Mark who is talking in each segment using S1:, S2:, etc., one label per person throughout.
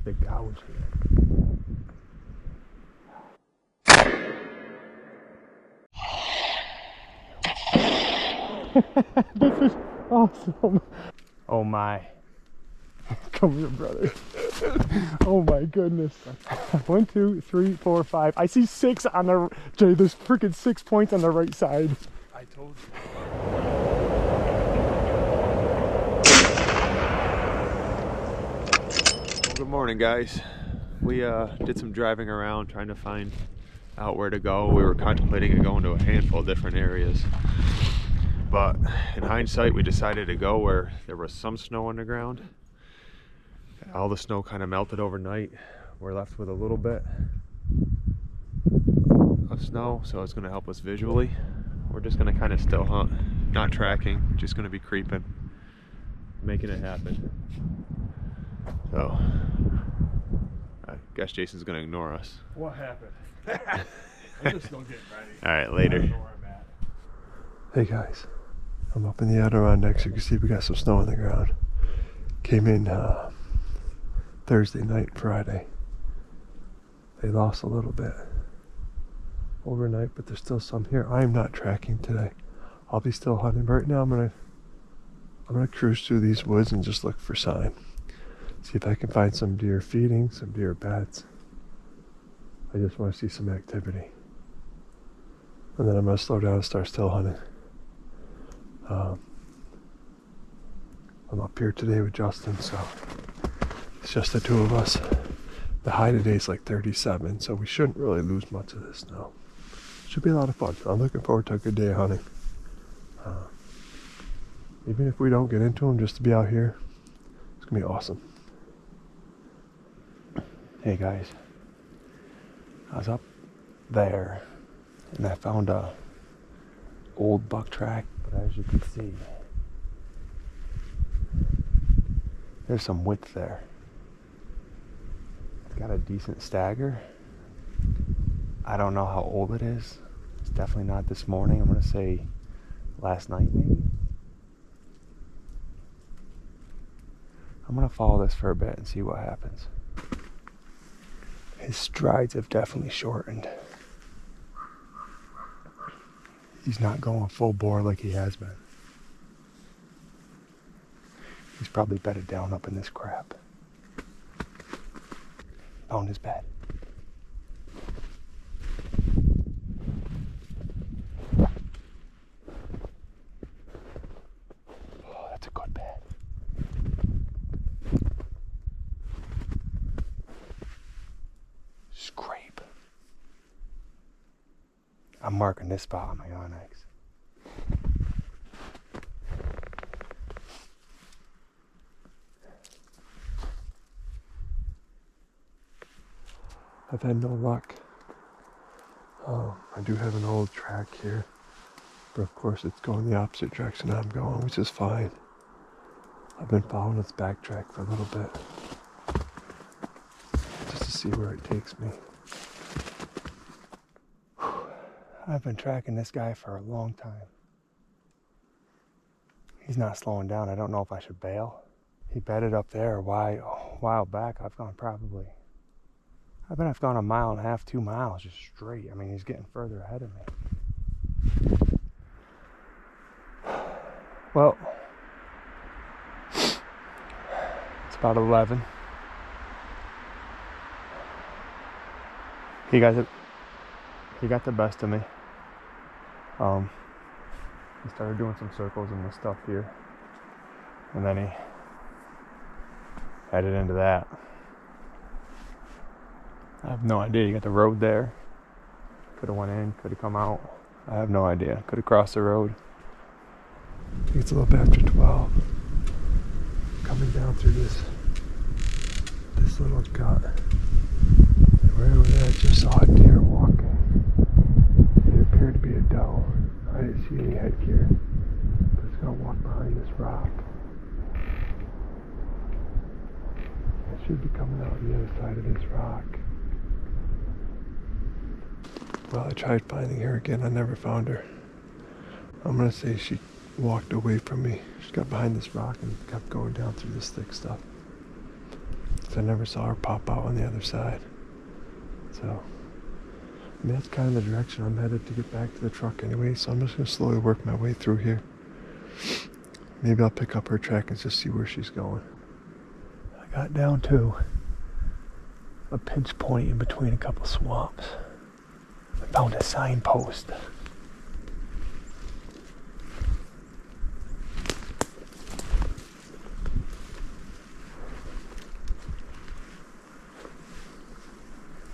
S1: the gouge here. This is awesome. Oh my. Come here, brother. Oh my goodness. 1, 2, 3, 4, 5. I see 6 on the... Jay, there's freaking 6 points on the right side.
S2: I told you. Well, good morning, guys. We did some driving around trying to find out where to go. We were contemplating going to a handful of different areas. But in hindsight, we decided to go where there was some snow on the ground. All the snow kind of melted overnight. We're left with a little bit of snow, so it's going to help us visually. We're just going to kind of still hunt, not tracking, just going to be creeping, making it happen. So, I guess Jason's going to ignore us.
S1: What happened? I'm just going to get ready.
S2: Alright, later.
S3: Hey guys, I'm up in the Adirondacks. You can see we got some snow on the ground. Came in Thursday night, Friday. They lost a little bit overnight, but there's still some here. I am not tracking today. I'll be still hunting. Right now I'm gonna cruise through these woods and just look for sign. See if I can find some deer feeding, some deer beds. I just want to see some activity. And then I'm gonna slow down and start still hunting. I'm up here today with Justin, so it's just the two of us. The high today is like 37, so we shouldn't really lose much of this snow. Should be a lot of fun. I'm looking forward to a good day of hunting. Even if we don't get into them, just to be out here, it's gonna be awesome. Hey guys, I was up there and I found a old buck track, but as you can see, there's some width there. It's got a decent stagger. I don't know how old it is. It's definitely not this morning. I'm gonna say last night maybe. I'm gonna follow this for a bit and see what happens. His strides have definitely shortened. He's not going full bore like he has been. He's probably bedded down up in this crap. Found his bed. Oh, that's a good bed. Scrape. I'm marking this spot on my Onyx. I've had no luck. I do have an old track here, but of course it's going the opposite direction I'm going, which is fine. I've been following its back track for a little bit, just to see where it takes me. I've been tracking this guy for a long time. He's not slowing down. I don't know if I should bail. He bedded up there a while back. I've gone a mile and a half, 2 miles just straight. I mean, he's getting further ahead of me. Well, it's about 11. He got the best of me. He started doing some circles and the stuff here, and then he headed into that. I have no idea. You got the road there. Could have went in, could have come out. I have no idea. Could have crossed the road. I think it's a little bit after 12. Coming down through this little gut. And right over there, I just saw a deer walking. It appeared to be a doe. I didn't see any headgear. But it's gonna walk behind this rock. It should be coming out the other side of this rock. Well, I tried finding her again. I never found her. I'm gonna say she walked away from me. She got behind this rock and kept going down through this thick stuff. because I never saw her pop out on the other side. So, I mean, that's kind of the direction I'm headed to get back to the truck anyway, so I'm just going to slowly work my way through here. Maybe I'll pick up her track and just see where she's going. I got down to a pinch point in between a couple swamps. I found a signpost.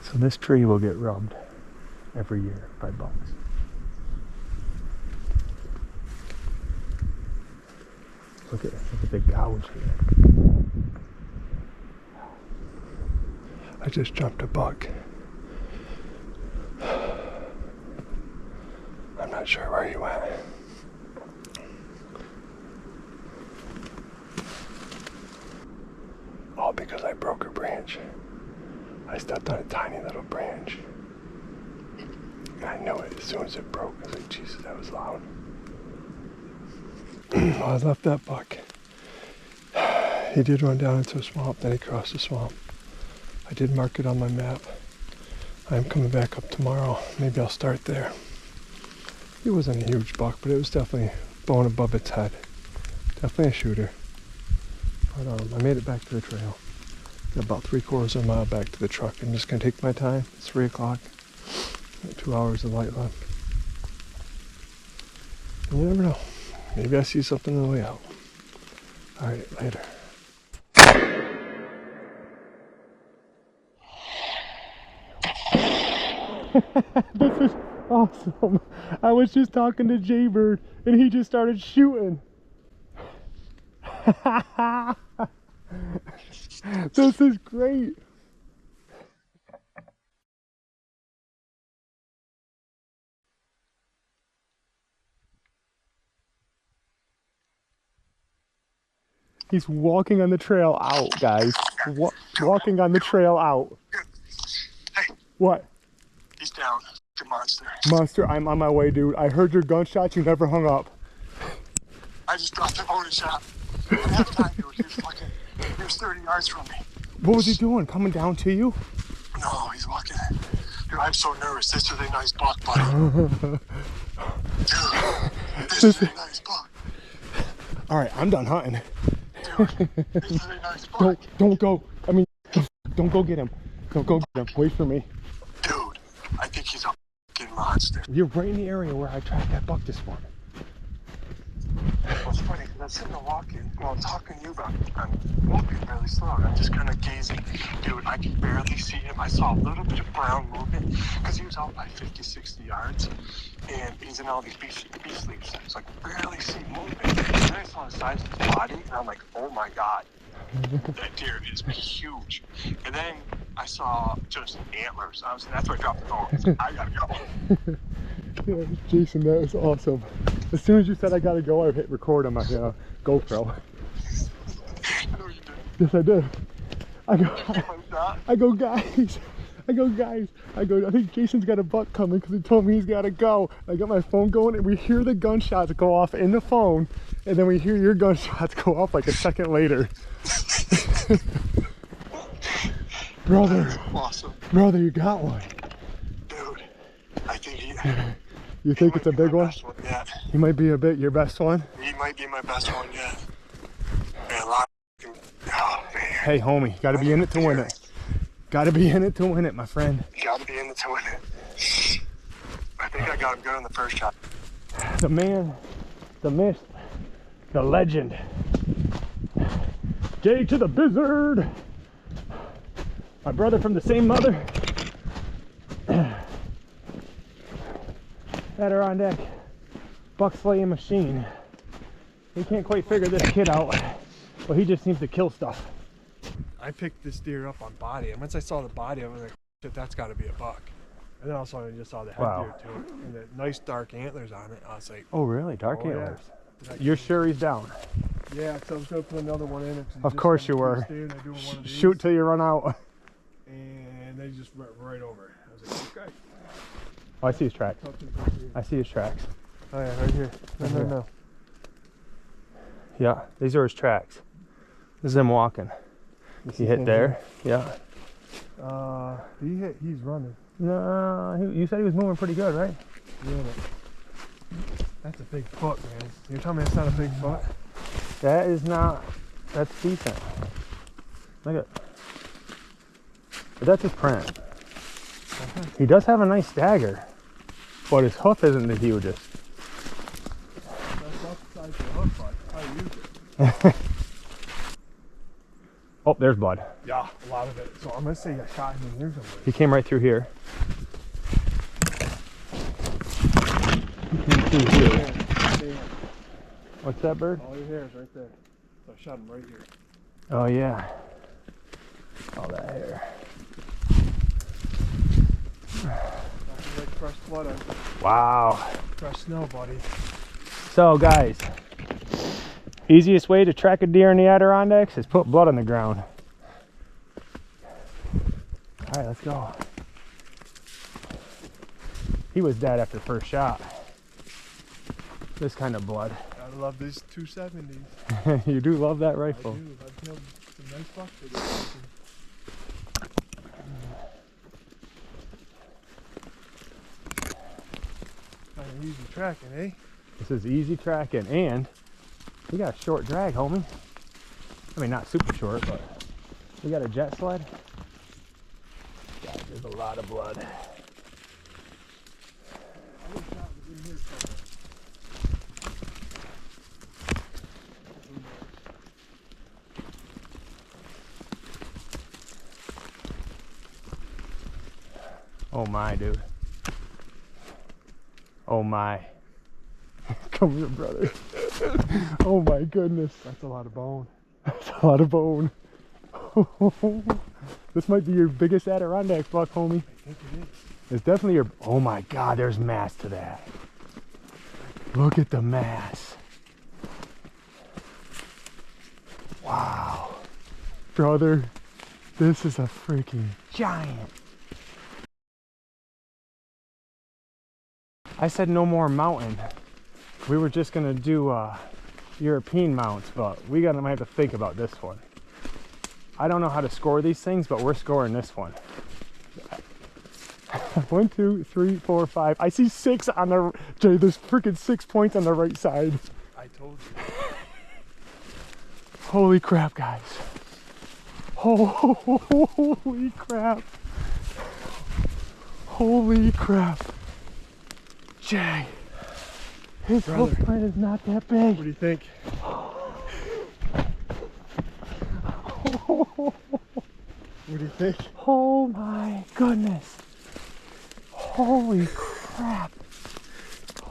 S3: So this tree will get rubbed every year by bugs. Look at the gouge here. I just jumped a bug. I'm not sure where you went. All because I broke a branch. I stepped on a tiny little branch. I knew it as soon as it broke. I was like, Jesus, that was loud. I left that buck. He did run down into a swamp, then he crossed the swamp. I did mark it on my map. I'm coming back up tomorrow. Maybe I'll start there. He wasn't a huge buck, but it was definitely bone above its head. Definitely a shooter. But I made it back to the trail. Got about 3/4 of a mile back to the truck. I'm just gonna take my time. It's 3 o'clock. Got 2 hours of light left. And you never know. Maybe I see something on the way out. Alright, later.
S1: This is awesome. I was just talking to Jaybird and he just started shooting. This is great. He's walking on the trail out, guys. Walking on the trail out.
S3: Hey.
S1: What?
S3: He's down. Good monster.
S1: Monster, I'm on my way, dude. I heard your gunshots. You never hung up.
S3: I just dropped the bonus shot. I didn't have time, dude. He was 30 yards from me.
S1: What was he doing? Coming down to you?
S3: No, he's walking. Dude, I'm so nervous. This is a nice buck, buddy. Dude, this is a nice buck.
S1: All right, I'm done hunting.
S3: Dude, this is a nice buck.
S1: Don't go. I mean, don't go get him. Don't go get him. Wait for me.
S3: Dude, I think he's a fucking monster.
S1: You're right in the area where I tracked that buck this morning.
S3: Well, it's funny because I'm sitting there walking. Well, I'm talking to you about it. I'm walking really slow. I'm just kind of gazing. Dude, I can barely see him. I saw a little bit of brown movement because he was out by 50, 60 yards. And he's in all these bee sleeps. So I can barely see movement. And then I saw the size of his body. And I'm like, oh my God. That deer is huge. And then I saw just antlers. That's where I dropped the phone. I gotta go.
S1: Yeah, Jason, that was awesome. As soon as you said I gotta go, I hit record on my GoPro.
S3: No, you didn't.
S1: Yes, I did. I go, guys. I think Jason's got a buck coming because he told me he's gotta go. I got my phone going and we hear the gunshots go off in the phone and then we hear your gunshots go off like a second later. Brother.
S3: Awesome.
S1: Brother, you got one.
S3: Dude, I think
S1: You think it's a big one? He might be your best one?
S3: He might be my best one yet. Man, oh, man.
S1: Hey, homie, gotta be in it to win it. Gotta be in it to win it, my friend.
S3: You gotta be in it to win it. I think I got him good on the first shot.
S1: The man, the myth, the legend. Jay to the Bizzard. My brother from the same mother. Adirondack buck slaying machine. He can't quite figure this kid out, but he just seems to kill stuff. I picked this deer up on body, and once I saw the body, I was like, shit, that's got to be a buck. And then also I just saw the head deer too, and the nice dark antlers on it. I was like, oh really, dark antlers? Yeah. You're sure he's down? Yeah, because I was going to put another one in. Of course you were. Shoot till you run out. And they just went right over. I was like, okay. Oh, I see his tracks. I see his tracks. Oh yeah, right here. No. Yeah, these are his tracks. This is him walking. He hit there? Yeah.
S3: He hit. He's running.
S1: No, you said he was moving pretty good, right?
S3: Yeah. That's a big foot, man. You're telling me it's not a big foot?
S1: That is not. That's decent. Look at. But that's his print. He does have a nice stagger, but his hoof isn't the hugest.
S3: That's not the size of the hoof, but I use it.
S1: Oh, there's blood.
S3: Yeah, a lot of it. So I'm gonna say I shot him in here somewhere.
S1: He came right through here. He came through here. What's that, bird?
S3: All your hair is right there. So I shot him right here.
S1: Oh yeah. All that hair.
S3: Nothing like fresh blood on
S1: Wow.
S3: fresh snow, buddy.
S1: So guys, easiest way to track a deer in the Adirondacks is put blood on the ground. All right, let's go. He was dead after first shot. This kind of blood.
S3: Gotta love these 270s.
S1: You do love that
S3: I
S1: rifle.
S3: do. I've killed some nice bucks with this. Kind of easy tracking, eh?
S1: This is easy tracking, and we got a short drag, homie. I mean, not super short, but we got a jet sled. God, there's a lot of blood. Oh my, dude. Oh my. Come here, brother. Oh my goodness.
S3: That's a lot of bone.
S1: That's a lot of bone. This might be your biggest Adirondack buck, homie.
S3: I think it is.
S1: It's definitely your. Oh my God, there's mass to that. Look at the mass. Wow. Brother, this is a freaking giant. I said no more mountain. We were just gonna do European mounts, but we might have to think about this one. I don't know how to score these things, but we're scoring this one. 1, 2, 3, 4, 5. I see 6 on the. Jay, there's freaking 6 points on the right side.
S3: I told you.
S1: Holy crap, guys. Holy crap. Holy crap. Jay, his
S3: Brother.
S1: footprint is not that big.
S3: What do you think? What do you think?
S1: Oh my goodness. Holy crap.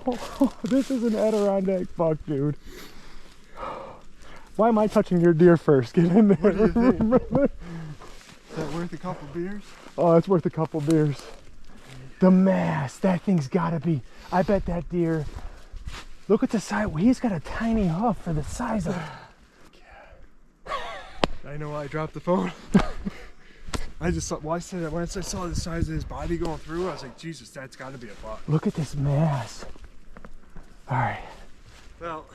S1: Oh, this is an Adirondack buck, dude. Why am I touching your deer first? Get in there.
S3: What do you think? Is that worth a couple beers?
S1: Oh, it's worth a couple beers. The mass, that thing's gotta be. I bet that deer. Look at the size. He's got a tiny hoof for the size of it.
S3: I know why I dropped the phone. I just thought, well, I said that once I saw the size of his body going through, I was like, Jesus, that's got to be a buck.
S1: Look at this mass. All right.
S3: Well,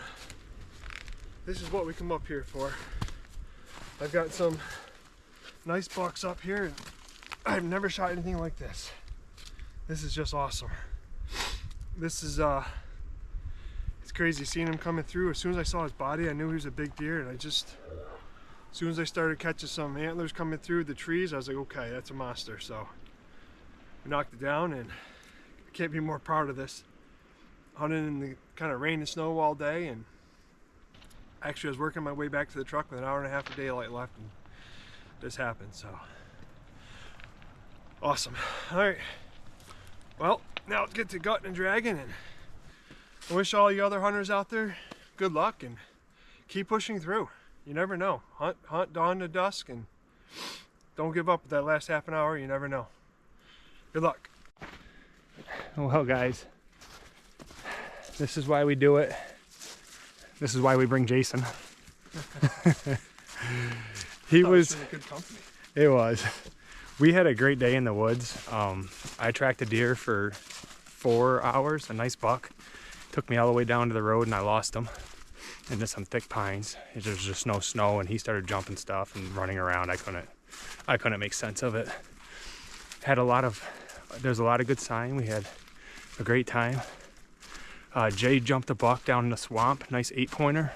S3: this is what we come up here for. I've got some nice bucks up here, and I've never shot anything like this. This is just awesome. This is, it's crazy seeing him coming through. As soon as I saw his body, I knew he was a big deer, and as soon as I started catching some antlers coming through the trees, I was like, okay, that's a monster. So we knocked it down, and I can't be more proud of this. Hunting in the kind of rain and snow all day, and actually I was working my way back to the truck with an hour and a half of daylight left, and this happened. So awesome. All right, well, now let's get to gutting and dragging, and I wish all you other hunters out there good luck, and keep pushing through. You never know. Hunt dawn to dusk, and don't give up with that last half an hour. You never know. Good luck.
S1: Well, guys, this is why we do it. This is why we bring Jason. He was
S3: really good company.
S1: It was. We had a great day in the woods. I tracked a deer for 4 hours, a nice buck. Took me all the way down to the road, and I lost him. into some thick pines. There's just no snow, and he started jumping stuff and running around. I couldn't make sense of it. There's a lot of good sign. We had a great time. Jay jumped a buck down in the swamp, nice 8-pointer.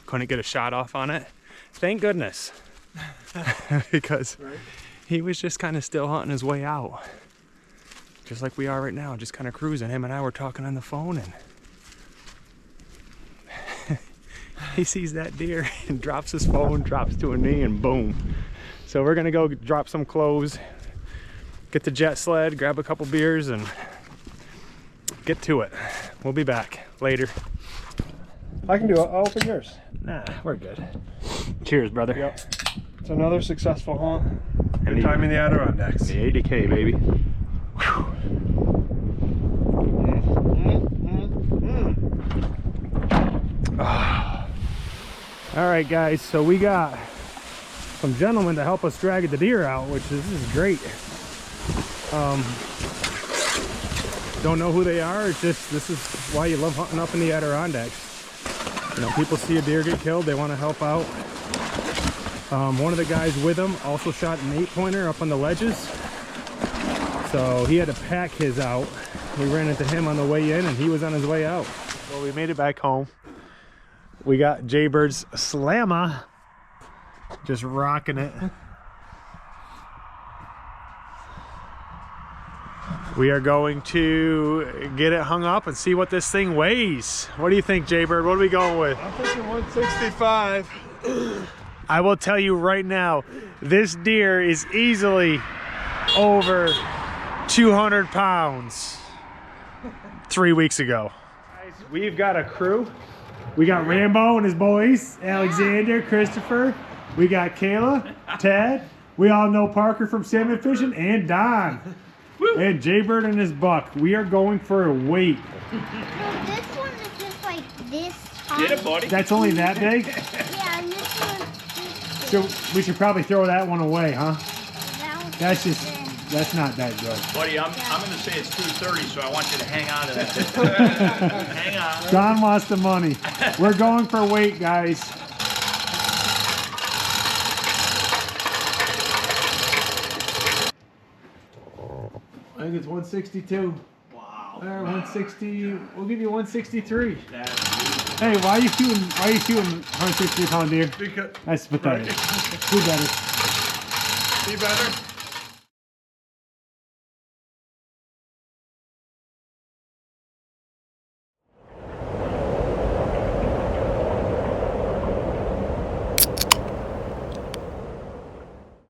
S1: Couldn't get a shot off on it. Thank goodness. Because he was just kind of still hunting his way out. Just like we are right now, just kind of cruising. Him and I were talking on the phone, and he sees that deer and drops his phone, drops to a knee, and boom. So we're gonna go drop some clothes, get the jet sled, grab a couple beers, and get to it. We'll be back later.
S3: I can do it. I'll open yours.
S1: Nah, we're good. Cheers, brother.
S3: Yep. It's another successful hunt.
S1: And
S3: Good time in the Adirondacks.
S1: The 80K, baby. All right, guys, so we got some gentlemen to help us drag the deer out, which this is great. Don't know who they are. It's just, this is why you love hunting up in the Adirondacks. You know, people see a deer get killed, they want to help out. One of the guys with him also shot an 8-pointer up on the ledges, so he had to pack his out. We ran into him on the way in, and he was on his way out. Well, we made it back home. We got Jaybird's Slamma just rocking it. We are going to get it hung up and see what this thing weighs. What do you think, Jaybird? What are we going with?
S3: I'm thinking 165.
S1: I will tell you right now, this deer is easily over 200 pounds 3 weeks ago. Guys, we've got a crew. We got Rambo and his boys, Alexander, Christopher. We got Kayla, Ted. We all know Parker from Salmon Fishing, and Don. And Jaybird and his buck. We are going for a weight.
S4: No, this one is just like this tall.
S5: Get it, buddy.
S1: That's only that big?
S4: Yeah, and this one.
S1: So we should probably throw that one away, huh?
S4: That one's
S1: That's just,
S4: big.
S1: that's not that good.
S5: Buddy, I'm going to say it's 230, so I want you to hang on to that. Hang on.
S1: Don wants the money. We're going for weight, guys. I think it's 162.
S5: Wow.
S1: Or 160. We'll give you 163.
S5: That's
S1: Hey, why are you shooting 160 pound deer?
S3: Because
S1: That's pathetic. Do better.
S3: be better.